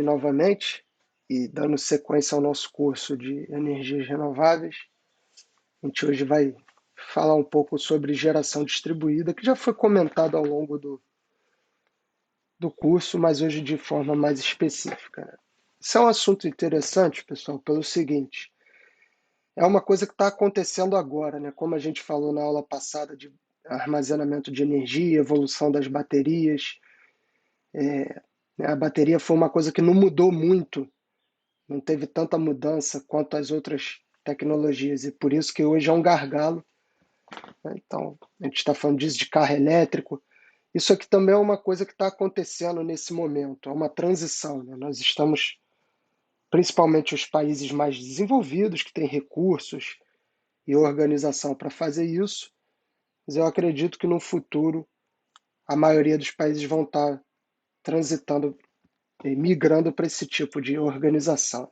novamente e dando sequência ao nosso curso de energias renováveis. A gente hoje vai falar um pouco sobre geração distribuída, que já foi comentado ao longo do curso, mas hoje de forma mais específica, né? Isso é um assunto interessante, pessoal, pelo seguinte: é uma coisa que está acontecendo agora, né? Como a gente falou na aula passada de armazenamento de energia, evolução das baterias. A bateria foi uma coisa que não mudou muito, não teve tanta mudança quanto as outras tecnologias, e por isso que hoje é um gargalo, né? Então, a gente está falando disso de carro elétrico. Isso aqui também é uma coisa que está acontecendo nesse momento, é uma transição, né? Nós estamos, principalmente os países mais desenvolvidos, que têm recursos e organização para fazer isso, mas eu acredito que no futuro a maioria dos países vão estar transitando, migrando para esse tipo de organização,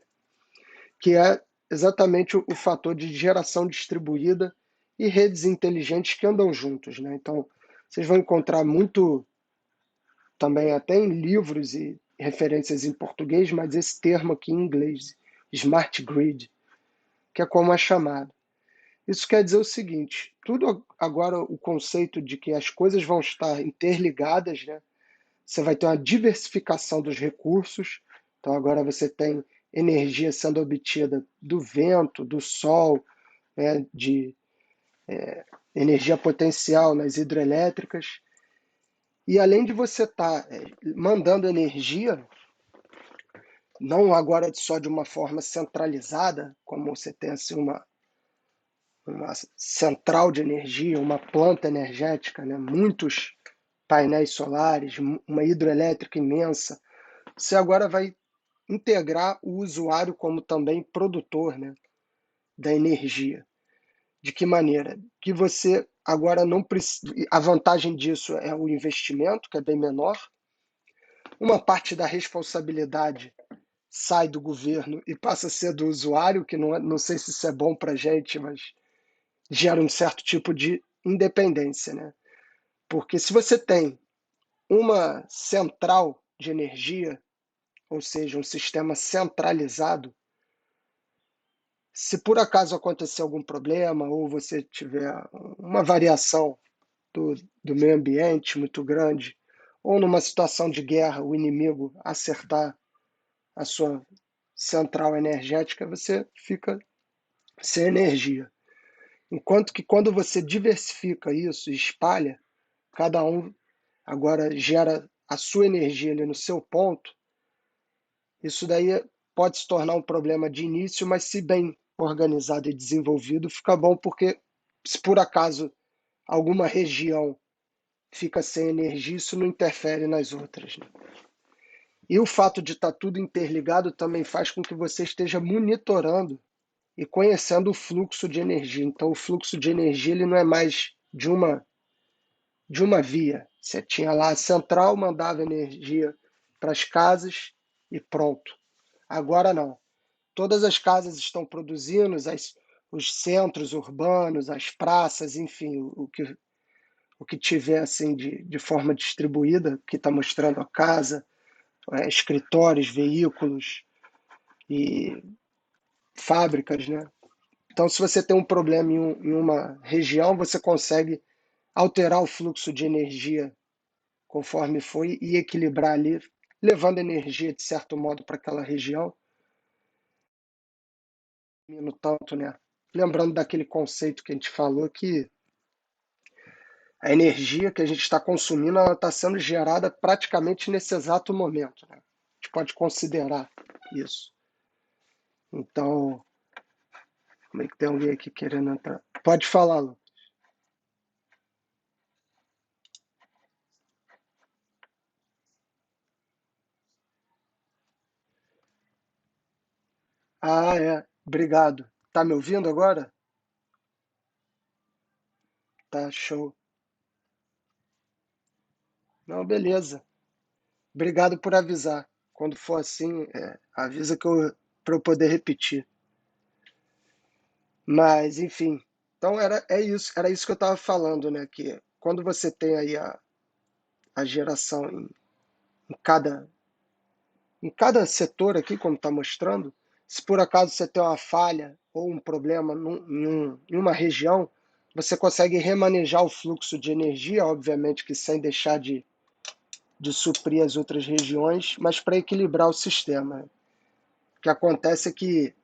que é exatamente o fator de geração distribuída e redes inteligentes que andam juntos, né? Então, vocês vão encontrar muito também até em livros e referências em português, mas esse termo aqui em inglês, smart grid, que é como é chamado. Isso quer dizer o seguinte: tudo agora, o conceito de que as coisas vão estar interligadas, né? Você vai ter uma diversificação dos recursos. Então agora você tem energia sendo obtida do vento, do sol, né, de energia potencial nas hidrelétricas. E além de você estar mandando energia, não agora só de uma forma centralizada, como você tem assim uma central de energia, uma planta energética, né, muitos painéis solares, uma hidrelétrica imensa, você agora vai integrar o usuário como também produtor, né, da energia. De que maneira? Que você agora não precisa. A vantagem disso é o investimento, que é bem menor. Uma parte da responsabilidade sai do governo e passa a ser do usuário, que não sei se isso é bom para a gente, mas gera um certo tipo de independência, né? Porque se você tem uma central de energia, ou seja, um sistema centralizado, se por acaso acontecer algum problema ou você tiver uma variação do, do meio ambiente muito grande, ou numa situação de guerra, o inimigo acertar a sua central energética, você fica sem energia. Enquanto que quando você diversifica isso e espalha, cada um agora gera a sua energia ali no seu ponto, isso daí pode se tornar um problema de início, mas se bem organizado e desenvolvido, fica bom, porque se por acaso alguma região fica sem energia, isso não interfere nas outras, né? E o fato de estar tudo interligado também faz com que você esteja monitorando e conhecendo o fluxo de energia. Então, o fluxo de energia ele não é mais de uma via. Você tinha lá a central, mandava energia para as casas e pronto. Agora não. Todas as casas estão produzindo, os centros urbanos, as praças, enfim, o que tiver assim de forma distribuída, que está mostrando a casa, escritórios, veículos e fábricas, né? Então, se você tem um problema em uma região, você consegue alterar o fluxo de energia conforme foi e equilibrar ali, levando energia de certo modo para aquela região, no tanto, né? Lembrando daquele conceito que a gente falou que a energia que a gente está consumindo, ela está sendo gerada praticamente nesse exato momento, né? A gente pode considerar isso. Então, como é que tem alguém aqui querendo entrar? Pode falar, Lu. Ah, é. Obrigado. Tá me ouvindo agora? Tá, show. Não, beleza. Obrigado por avisar. Quando for assim, avisa para eu poder repetir. Mas, enfim. Então, era isso que eu estava falando, né? Que quando você tem aí a geração em cada em cada setor aqui, como está mostrando, se por acaso você tem uma falha ou um problema em uma região, você consegue remanejar o fluxo de energia, obviamente que sem deixar de suprir as outras regiões, mas para equilibrar o sistema. O que acontece é que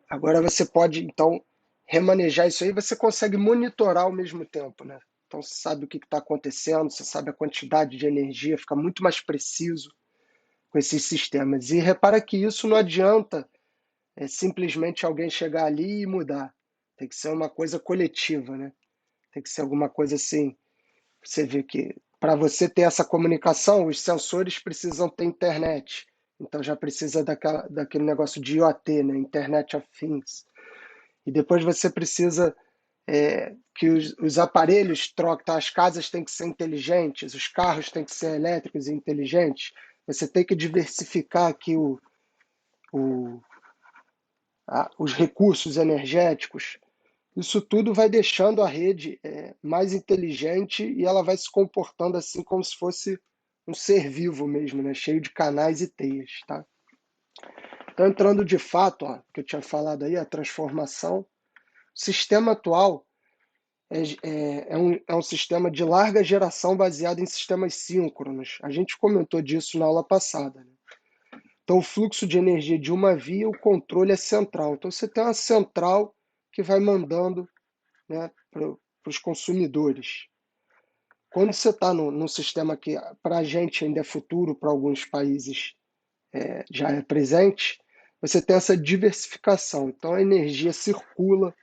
agora você pode, então, remanejar isso aí, você consegue monitorar ao mesmo tempo, né? Então você sabe o que está acontecendo, você sabe a quantidade de energia, fica muito mais preciso com esses sistemas. E repara que isso não adianta simplesmente alguém chegar ali e mudar. Tem que ser uma coisa coletiva, né? Tem que ser alguma coisa assim. Você vê que para você ter essa comunicação, os sensores precisam ter internet. Então já precisa daquele negócio de IoT, né? Internet of Things. E depois você precisa que os aparelhos troquem, então as casas têm que ser inteligentes, os carros têm que ser elétricos e inteligentes. Você tem que diversificar aqui o, os recursos energéticos. Isso tudo vai deixando a rede mais inteligente e ela vai se comportando assim como se fosse um ser vivo mesmo, né? Cheio de canais e teias, tá? Então, entrando de fato, ó, que eu tinha falado aí, a transformação, o sistema atual é um sistema de larga geração baseado em sistemas síncronos. A gente comentou disso na aula passada, né? Então, o fluxo de energia de uma via, o controle é central. Então, você tem uma central que vai mandando, né, para os consumidores. Quando você está num sistema que para a gente ainda é futuro, para alguns países já é presente, você tem essa diversificação. Então, a energia circula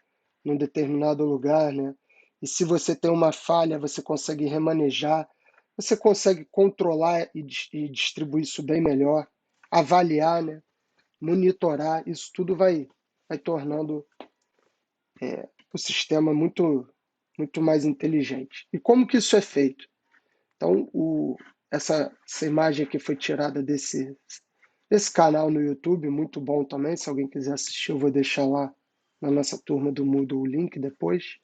num determinado lugar, né? E se você tem uma falha, você consegue remanejar, você consegue controlar e distribuir isso bem melhor, avaliar, né? Monitorar, isso tudo vai tornando o sistema muito mais inteligente. E como que isso é feito? Então, essa imagem aqui foi tirada desse canal no YouTube, muito bom também. Se alguém quiser assistir, eu vou deixar lá na nossa turma do Moodle o link depois.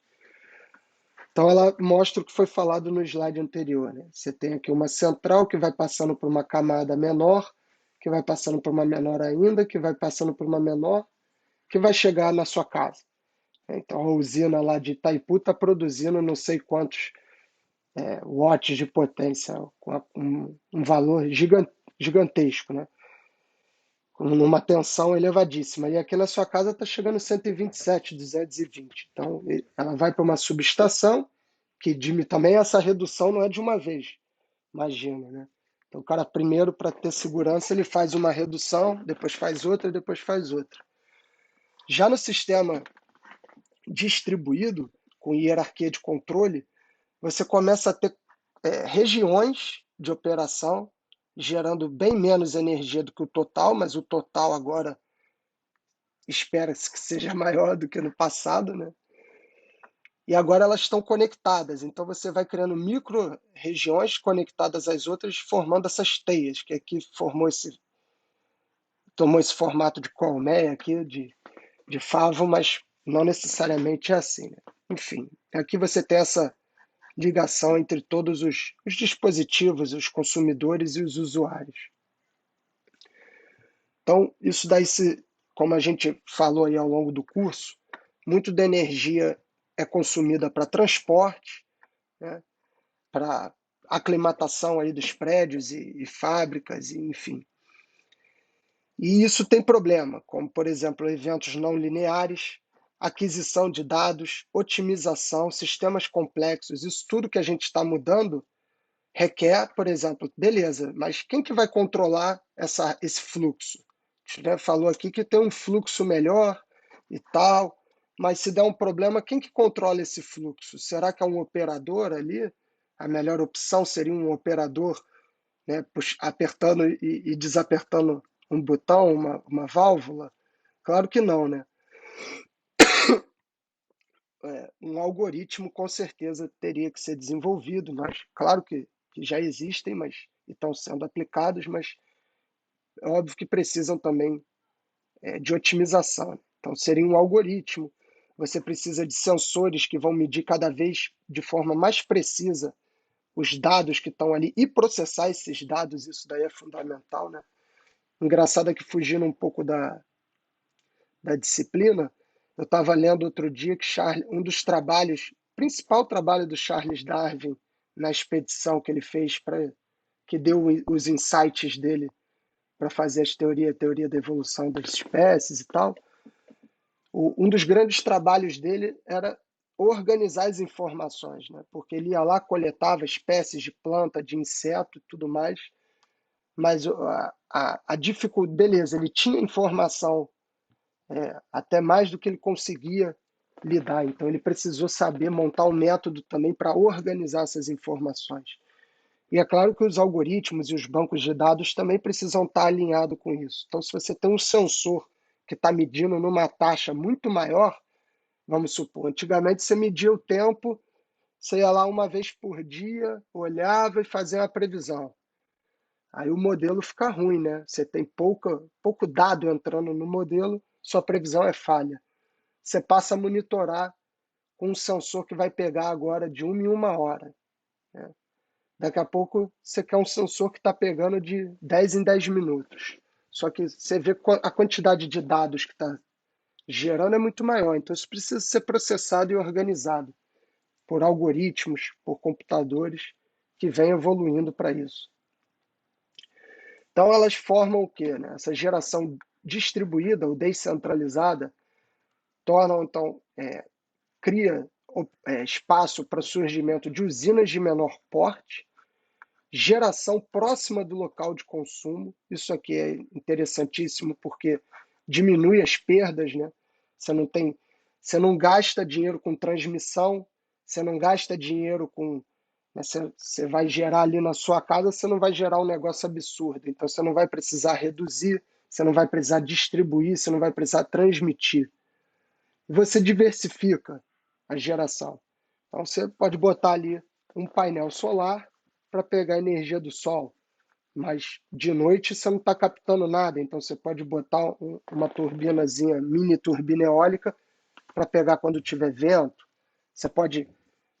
Então, ela mostra o que foi falado no slide anterior, né? Você tem aqui uma central que vai passando por uma camada menor, que vai passando por uma menor ainda, que vai passando por uma menor, que vai chegar na sua casa. Então, a usina lá de Itaipu está produzindo não sei quantos watts de potência, com um valor gigantesco, né? Numa tensão elevadíssima. E aqui na sua casa está chegando 127, 220. Então, ela vai para uma subestação, que também essa redução não é de uma vez, imagina, né? Então, o cara, primeiro, para ter segurança, ele faz uma redução, depois faz outra, depois faz outra. Já no sistema distribuído, com hierarquia de controle, você começa a ter regiões de operação gerando bem menos energia do que o total, mas o total agora espera-se que seja maior do que no passado, né? E agora elas estão conectadas, então você vai criando micro-regiões conectadas às outras, formando essas teias, que aqui tomou esse formato de colmeia aqui, de favo, mas não necessariamente é assim, né? Enfim, aqui você tem essa ligação entre todos os dispositivos, os consumidores e os usuários. Então, isso daí, como a gente falou aí ao longo do curso, muito da energia é consumida para transporte, né, para aclimatação aí dos prédios e fábricas, e, enfim. E isso tem problema, como, por exemplo, eventos não lineares, aquisição de dados, otimização, sistemas complexos, isso tudo que a gente está mudando requer, por exemplo, beleza, mas quem que vai controlar esse fluxo? A gente, né, falou aqui que tem um fluxo melhor e tal, mas se der um problema, quem que controla esse fluxo? Será que é um operador ali? A melhor opção seria um operador, né, apertando e desapertando um botão, uma válvula? Claro que não, né? Um algoritmo com certeza teria que ser desenvolvido, mas claro que já existem, mas estão sendo aplicados, mas é óbvio que precisam também de otimização. Então seria um algoritmo. Você precisa de sensores que vão medir cada vez de forma mais precisa os dados que estão ali e processar esses dados, isso daí é fundamental, né? Engraçado é que fugindo um pouco da disciplina, eu estava lendo outro dia que um dos trabalhos, principal trabalho do Charles Darwin na expedição que ele fez que deu os insights dele para fazer a teoria da evolução das espécies e tal. Um dos grandes trabalhos dele era organizar as informações, né? Porque ele ia lá, coletava espécies de planta, de inseto e tudo mais, mas a dificuldade, beleza, ele tinha informação até mais do que ele conseguia lidar, então ele precisou saber montar um método também para organizar essas informações. E é claro que os algoritmos e os bancos de dados também precisam estar alinhados com isso. Então, se você tem um sensor que está medindo numa taxa muito maior, vamos supor, antigamente você media o tempo, você ia lá uma vez por dia, olhava e fazia uma previsão. Aí o modelo fica ruim, né? Você tem pouco dado entrando no modelo, sua previsão é falha. Você passa a monitorar com um sensor que vai pegar agora de 1 em 1 hora. Né? Daqui a pouco você quer um sensor que está pegando de 10 em 10 minutos. Só que você vê a quantidade de dados que está gerando é muito maior. Então isso precisa ser processado e organizado por algoritmos, por computadores que vêm evoluindo para isso. Então elas formam o quê? Né? Essa geração distribuída ou descentralizada tornam, então, cria espaço para surgimento de usinas de menor porte, geração próxima do local de consumo. Isso aqui é interessantíssimo porque diminui as perdas, né? Você não gasta dinheiro com transmissão, você não gasta dinheiro com, né, você vai gerar ali na sua casa, você não vai gerar um negócio absurdo. Então você não vai precisar reduzir, você não vai precisar distribuir, você não vai precisar transmitir. E você diversifica a geração. Então você pode botar ali um painel solar para pegar a energia do sol, mas de noite você não está captando nada, então você pode botar uma turbinazinha, mini turbina eólica, para pegar quando tiver vento. Você pode,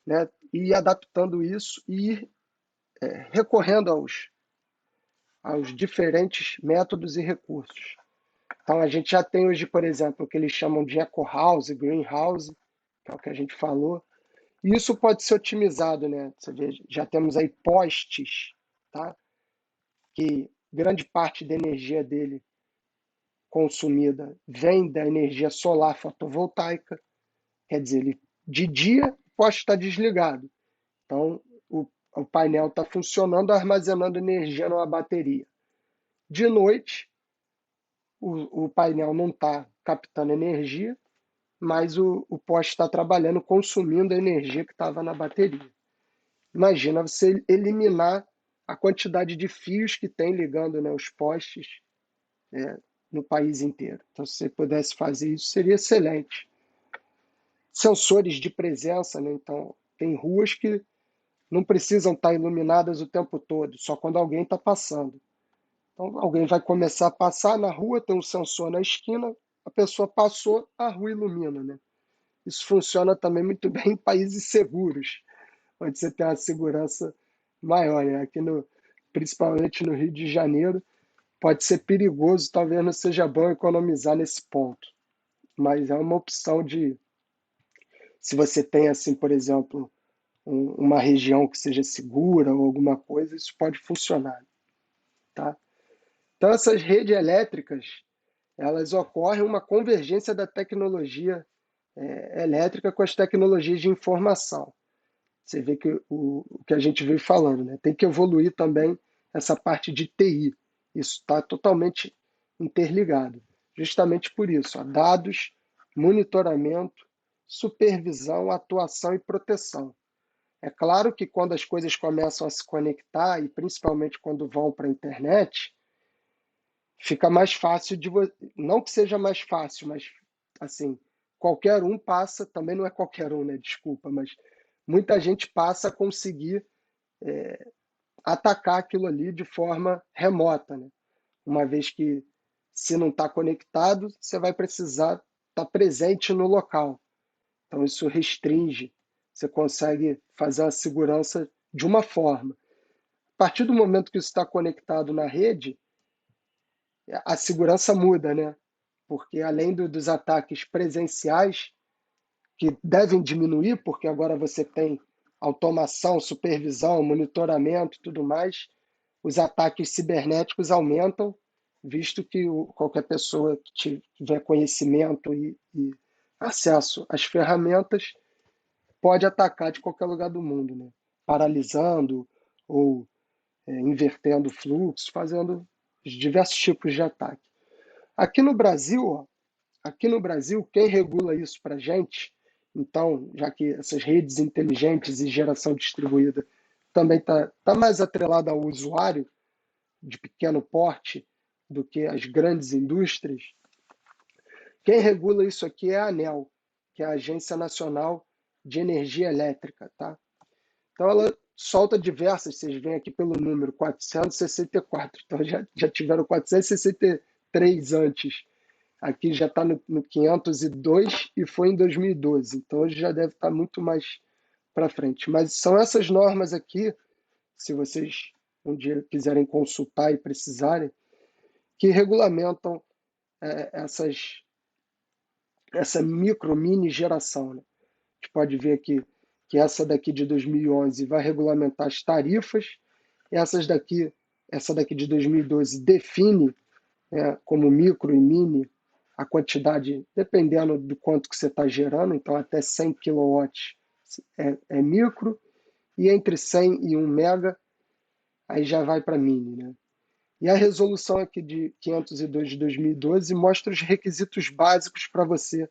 né, ir adaptando isso e ir recorrendo aos diferentes métodos e recursos. Então a gente já tem hoje, por exemplo, o que eles chamam de eco-house, greenhouse, que é o que a gente falou. E isso pode ser otimizado, né? Você vê, já temos aí postes, tá? Que grande parte da energia dele consumida vem da energia solar fotovoltaica. Quer dizer, de dia o poste está desligado. Então o painel está funcionando, armazenando energia numa bateria. De noite, o painel não está captando energia, mas o poste está trabalhando, consumindo a energia que estava na bateria. Imagina você eliminar a quantidade de fios que tem ligando, né, os postes no país inteiro. Então, se você pudesse fazer isso, seria excelente. Sensores de presença, né? Então, tem ruas que não precisam estar iluminadas o tempo todo, só quando alguém está passando. Então, alguém vai começar a passar na rua, tem um sensor na esquina, a pessoa passou, a rua ilumina, né? Isso funciona também muito bem em países seguros, onde você tem uma segurança maior, né? Principalmente no Rio de Janeiro, pode ser perigoso, talvez não seja bom economizar nesse ponto, mas é uma opção se você tem, assim, por exemplo, uma região que seja segura ou alguma coisa, isso pode funcionar, tá? Então, essas redes elétricas, elas ocorrem uma convergência da tecnologia elétrica com as tecnologias de informação. Você vê que o que a gente veio falando, né? Tem que evoluir também essa parte de TI. Isso está totalmente interligado. Justamente por isso, ó, dados, monitoramento, supervisão, atuação e proteção. É claro que quando as coisas começam a se conectar, e principalmente quando vão para a internet, fica mais fácil não que seja mais fácil, mas assim, qualquer um passa, também não é qualquer um, né? Desculpa, mas muita gente passa a conseguir atacar aquilo ali de forma remota, né? Uma vez que, se não está conectado, você vai precisar estar presente no local. Então isso restringe, você consegue fazer uma segurança de uma forma. A partir do momento que isso está conectado na rede, a segurança muda, né? Porque além dos ataques presenciais, que devem diminuir, porque agora você tem automação, supervisão, monitoramento e tudo mais, os ataques cibernéticos aumentam, visto que qualquer pessoa que tiver conhecimento e acesso às ferramentas pode atacar de qualquer lugar do mundo, né? Paralisando ou invertendo fluxo, fazendo diversos tipos de ataque. Aqui no Brasil, ó, aqui no Brasil, quem regula isso para a gente, então, já que essas redes inteligentes e geração distribuída também tá mais atrelada ao usuário de pequeno porte do que as grandes indústrias, quem regula isso aqui é a ANEEL, que é a Agência Nacional de Energia Elétrica, tá? Então, ela solta diversas, vocês veem aqui pelo número 464, então já tiveram 463 antes. Aqui já está no 502 e foi em 2012, então hoje já deve estar muito mais para frente. Mas são essas normas aqui, se vocês um dia quiserem consultar e precisarem, que regulamentam essa micro, mini geração, né? A gente pode ver aqui que essa daqui de 2011 vai regulamentar as tarifas, essa daqui de 2012 define como micro e mini a quantidade, dependendo do quanto que você está gerando, então até 100 kW é micro, e entre 100 e 1 mega, aí já vai para mini, né? E a resolução aqui de 502 de 2012 mostra os requisitos básicos para você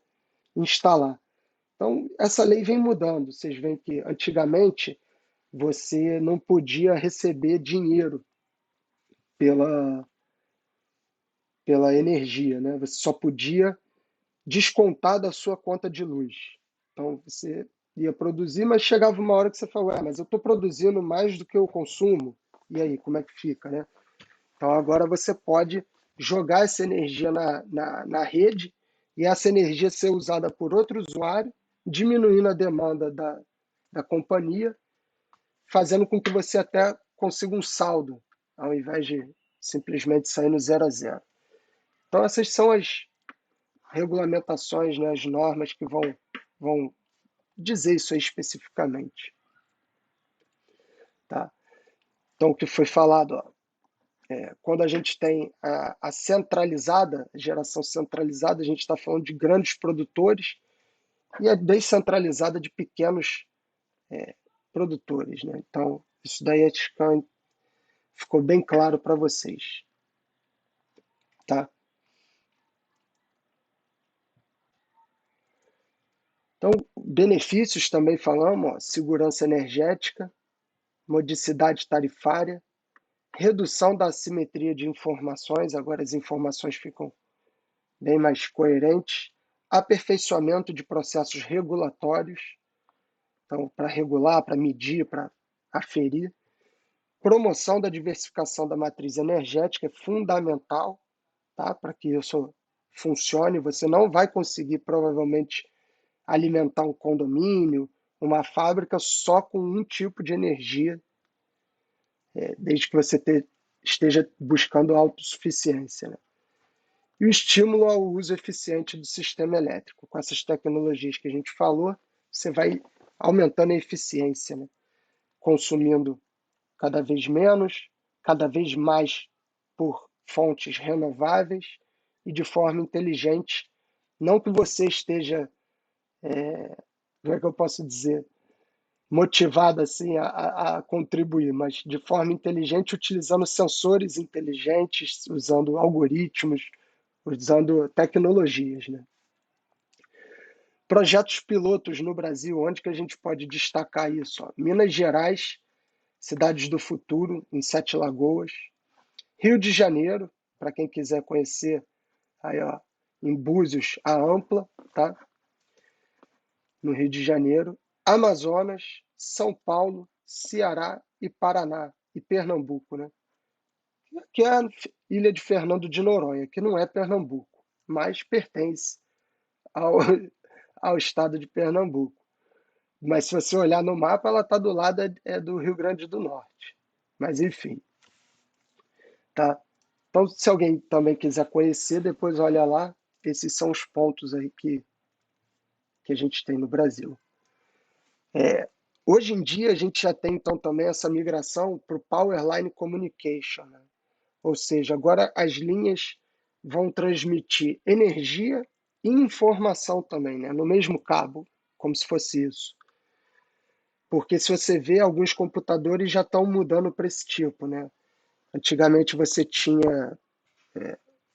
instalar. Então, essa lei vem mudando. Vocês veem que antigamente você não podia receber dinheiro pela, pela energia, né? Você só podia descontar da sua conta de luz. Então, você ia produzir, mas chegava uma hora que você falou, mas eu estou produzindo mais do que eu consumo, e aí, como é que fica, né? Então, agora você pode jogar essa energia na rede e essa energia ser usada por outro usuário, diminuindo a demanda da companhia, fazendo com que você até consiga um saldo, ao invés de simplesmente sair no zero a zero. Então, essas são as regulamentações, né, as normas que vão dizer isso aí especificamente. Tá? Então, o que foi falado, ó, quando a gente tem a centralizada, a geração centralizada, a gente está falando de grandes produtores e a descentralizada de pequenos produtores. Né? Então, isso daí ficou bem claro para vocês. Tá? Então, benefícios também falamos, ó, segurança energética, modicidade tarifária, redução da assimetria de informações, agora as informações ficam bem mais coerentes, aperfeiçoamento de processos regulatórios, então, para regular, para medir, para aferir, promoção da diversificação da matriz energética é fundamental, tá? Para que isso funcione. Você não vai conseguir, provavelmente, alimentar um condomínio, uma fábrica só com um tipo de energia, desde que você esteja buscando autossuficiência, né? E o estímulo ao uso eficiente do sistema elétrico. Com essas tecnologias que a gente falou, você vai aumentando a eficiência, né? Consumindo cada vez menos, cada vez mais por fontes renováveis e de forma inteligente. Não que você esteja, como é que eu posso dizer, motivado assim a contribuir, mas de forma inteligente, utilizando sensores inteligentes, usando algoritmos, usando tecnologias, né? Projetos pilotos no Brasil, onde que a gente pode destacar isso? Ó, Minas Gerais, Cidades do Futuro, em Sete Lagoas. Rio de Janeiro, para quem quiser conhecer, aí, ó, em Búzios, a Ampla, tá? No Rio de Janeiro. Amazonas, São Paulo, Ceará e Paraná, e Pernambuco, né? Que é a ilha de Fernando de Noronha, que não é Pernambuco, mas pertence ao, ao estado de Pernambuco. Mas se você olhar no mapa, ela está do lado do Rio Grande do Norte. Mas enfim, tá? Então, se alguém também quiser conhecer, depois olha lá. Esses são os pontos aí que a gente tem no Brasil. Hoje em dia, a gente já tem então também essa migração para o Powerline Communication, né? Ou seja, agora as linhas vão transmitir energia e informação também, né? No mesmo cabo, como se fosse isso. Porque se você vê, alguns computadores já estão mudando para esse tipo, né? Antigamente você tinha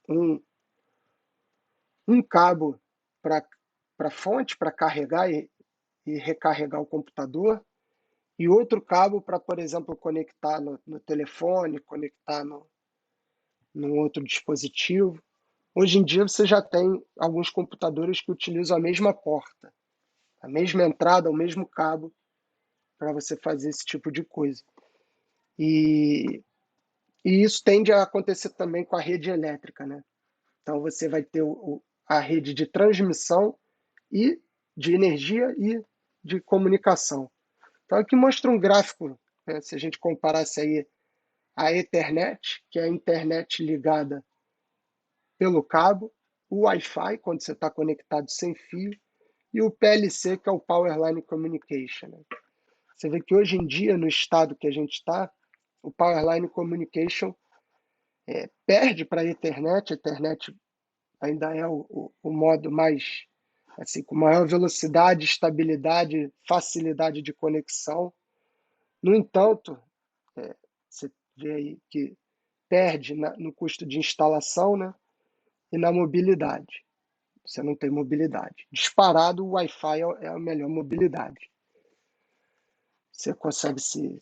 um, um cabo para fonte, para carregar e recarregar o computador, e outro cabo para, por exemplo, conectar no telefone, conectar num outro dispositivo. Hoje em dia você já tem alguns computadores que utilizam a mesma porta, a mesma entrada, o mesmo cabo para você fazer esse tipo de coisa. E, e isso tende a acontecer também com a rede elétrica, né? Então você vai ter a rede de transmissão e de energia e de comunicação. Então aqui mostra um gráfico, né? Se a gente comparasse aí a Ethernet, que é a internet ligada pelo cabo, o Wi-Fi, quando você está conectado sem fio, e o PLC, que é o Power Line Communication, né? Você vê que hoje em dia, no estado que a gente está, o Power Line Communication perde para a Ethernet ainda é o modo mais, assim, com maior velocidade, estabilidade, facilidade de conexão. No entanto, você vê aí que perde no custo de instalação, né, e na mobilidade. Você não tem mobilidade. Disparado, o Wi-Fi é a melhor mobilidade. Você consegue se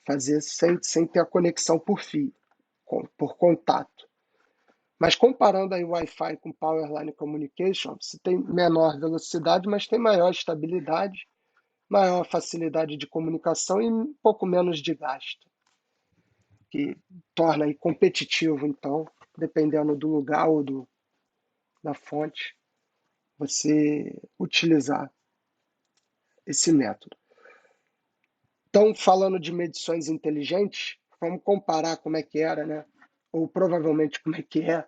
fazer sem ter a conexão por fio, por contato. Mas comparando aí o Wi-Fi com Powerline Communication, você tem menor velocidade, mas tem maior estabilidade, maior facilidade de comunicação e um pouco menos de gasto, que torna aí competitivo, então, dependendo do lugar ou da fonte, você utilizar esse método. Então, falando de medições inteligentes, vamos comparar como é que era, né? Ou provavelmente como é que é.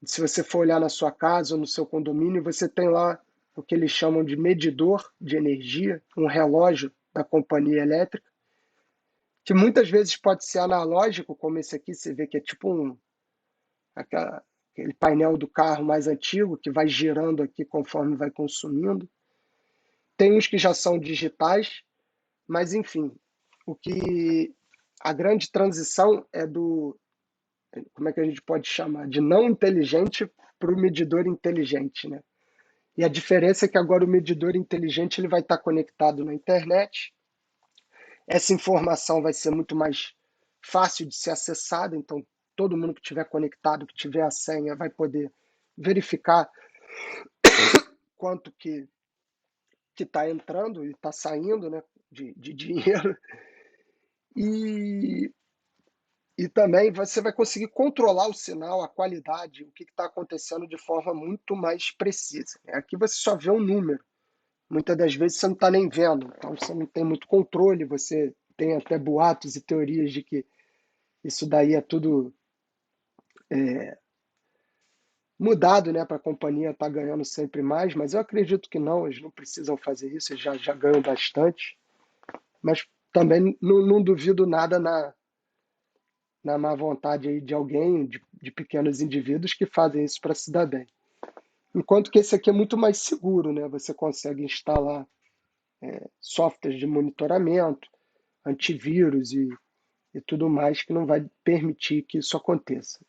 Se você for olhar na sua casa ou no seu condomínio, você tem lá o que eles chamam de medidor de energia, um relógio da companhia elétrica, que muitas vezes pode ser analógico, como esse aqui, você vê que é tipo aquele painel do carro mais antigo, que vai girando aqui conforme vai consumindo. Tem uns que já são digitais, mas enfim, o que a grande transição é como é que a gente pode chamar, de não inteligente para o medidor inteligente, né? E a diferença é que agora o medidor inteligente ele vai estar conectado na internet. Essa informação vai ser muito mais fácil de ser acessada, então todo mundo que estiver conectado, que tiver a senha, vai poder verificar quanto que está entrando e está saindo, né, de dinheiro. E, e também você vai conseguir controlar o sinal, a qualidade, o que está acontecendo de forma muito mais precisa. Aqui você só vê um número. Muitas das vezes você não está nem vendo, então você não tem muito controle, você tem até boatos e teorias de que isso daí é tudo mudado, né, para a companhia estar ganhando sempre mais, mas eu acredito que não, eles não precisam fazer isso, eles já ganham bastante, mas também não duvido nada na má vontade aí de alguém, de pequenos indivíduos que fazem isso para se dar bem. Enquanto que esse aqui é muito mais seguro, né? Você consegue instalar softwares de monitoramento, antivírus e tudo mais que não vai permitir que isso aconteça.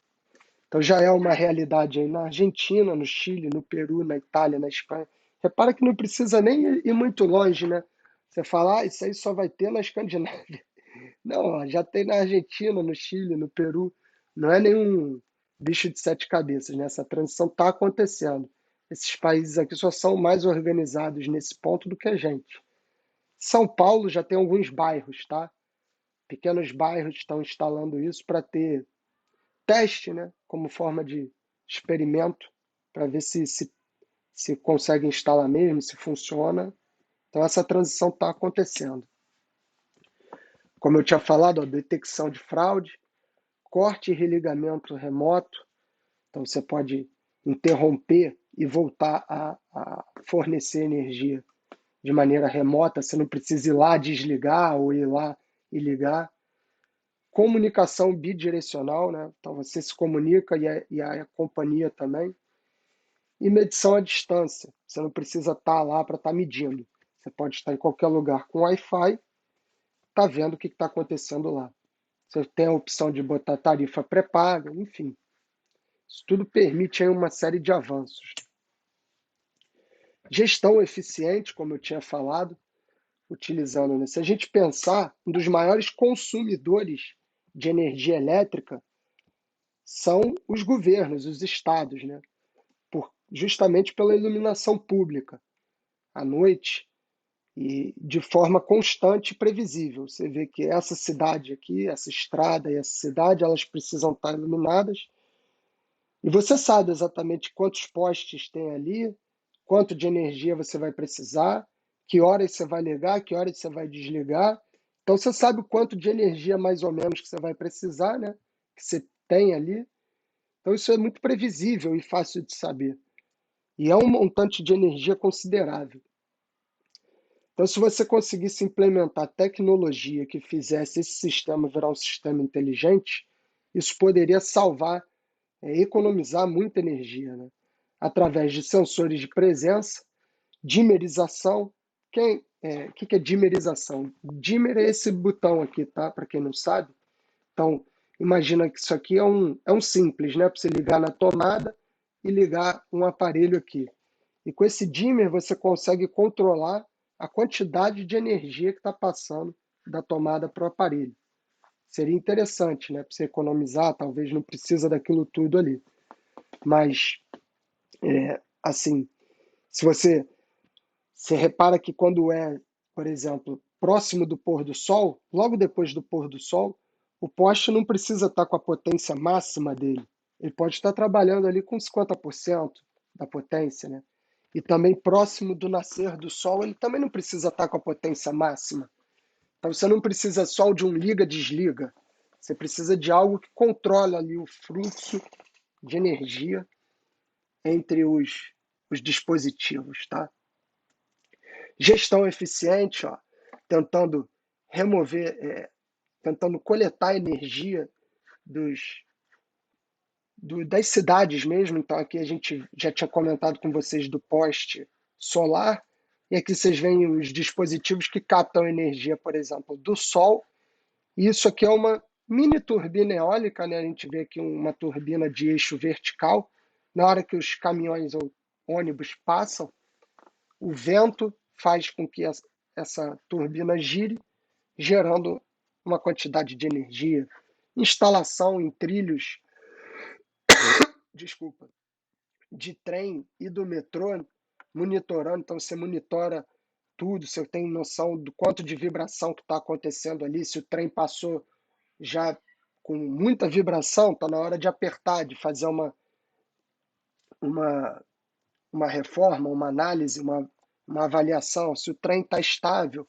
Então já é uma realidade aí na Argentina, no Chile, no Peru, na Itália, na Espanha. Repara que não precisa nem ir muito longe, né? Você fala, isso aí só vai ter na Escandinávia. Não, ó, já tem na Argentina, no Chile, no Peru. Não é nenhum bicho de sete cabeças, né? Essa transição está acontecendo. Esses países aqui só são mais organizados nesse ponto do que a gente. São Paulo já tem alguns bairros, tá? Pequenos bairros estão instalando isso para ter teste, né? Como forma de experimento, para ver se consegue instalar mesmo, se funciona. Então, essa transição está acontecendo. Como eu tinha falado, a detecção de fraude, corte e religamento remoto. Então, você pode interromper e voltar a fornecer energia de maneira remota. Você não precisa ir lá desligar ou ir lá e ligar. Comunicação bidirecional, né? Então, você se comunica e a companhia também. E medição à distância. Você não precisa estar lá para estar medindo. Você pode estar em qualquer lugar com Wi-Fi, está vendo o que está acontecendo lá. Você tem a opção de botar tarifa pré-paga, enfim. Isso tudo permite aí uma série de avanços. Gestão eficiente, como eu tinha falado, utilizando, né? Se a gente pensar, um dos maiores consumidores de energia elétrica são os governos, os estados, né? Justamente pela iluminação pública à noite e de forma constante e previsível. Você vê que essa cidade aqui, essa estrada e essa cidade, elas precisam estar iluminadas. E você sabe exatamente quantos postes tem ali, quanto de energia você vai precisar, que horas você vai ligar, que horas você vai desligar. Então você sabe o quanto de energia mais ou menos que você vai precisar, né? Que você tem ali. Então isso é muito previsível e fácil de saber. E é um montante de energia considerável. Então, se você conseguisse implementar tecnologia que fizesse esse sistema virar um sistema inteligente, isso poderia salvar, economizar muita energia, né? Através de sensores de presença, dimerização. Que é dimerização? Dimmer é esse botão aqui, tá? Para quem não sabe. Então, imagina que isso aqui é um simples, né? Para você ligar na tomada e ligar um aparelho aqui. E com esse dimmer você consegue controlar a quantidade de energia que está passando da tomada para o aparelho. Seria interessante, né? Para você economizar, talvez não precisa daquilo tudo ali. Mas, assim, se você repara que quando é, por exemplo, próximo do pôr do sol, logo depois do pôr do sol, o poste não precisa estar com a potência máxima dele. Ele pode estar trabalhando ali com 50% da potência, né? E também próximo do nascer do sol, ele também não precisa estar com a potência máxima. Então você não precisa só de um liga-desliga. Você precisa de algo que controla ali o fluxo de energia entre os dispositivos, tá? Gestão eficiente, ó, tentando remover, tentando coletar energia das cidades mesmo. Então, aqui a gente já tinha comentado com vocês do poste solar, e aqui vocês veem os dispositivos que captam energia, por exemplo, do sol. E isso aqui é uma mini turbina eólica, né? A gente vê aqui uma turbina de eixo vertical. Na hora que os caminhões ou ônibus passam, o vento faz com que essa turbina gire, gerando uma quantidade de energia. Instalação em trilhos, desculpa, de trem e do metrô, monitorando. Então você monitora tudo, você tem noção do quanto de vibração que está acontecendo ali. Se o trem passou já com muita vibração, está na hora de apertar, de fazer uma, uma reforma, uma análise, uma avaliação. Se o trem está estável,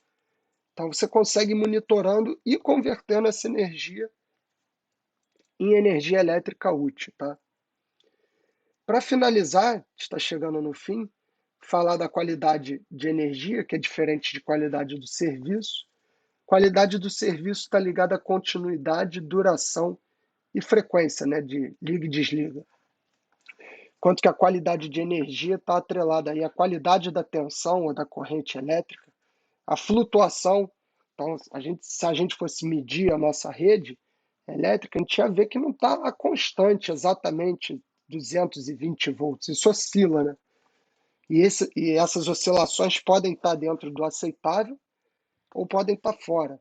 então você consegue ir monitorando e convertendo essa energia em energia elétrica útil, tá? Para finalizar, está chegando no fim, falar da qualidade de energia, que é diferente de qualidade do serviço. Qualidade do serviço está ligada à continuidade, duração e frequência, né, de liga e desliga. Quanto que a qualidade de energia está atrelada aí à qualidade da tensão ou da corrente elétrica, a flutuação. Então, se a gente fosse medir a nossa rede elétrica, a gente ia ver que não está constante exatamente 220 volts. Isso oscila, né? E essas oscilações podem estar dentro do aceitável ou podem estar fora.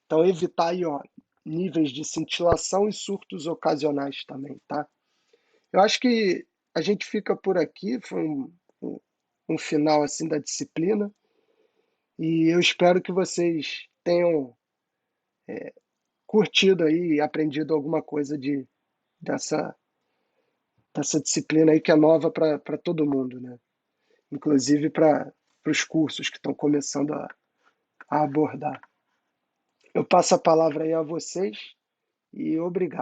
Então, evitar aí, ó, níveis de cintilação e surtos ocasionais também, tá? Eu acho que a gente fica por aqui. Foi um final assim da disciplina. E eu espero que vocês tenham curtido aí e aprendido alguma coisa dessa, dessa disciplina aí que é nova para todo mundo, né? Inclusive para os cursos que estão começando a abordar. Eu passo a palavra aí a vocês e obrigado.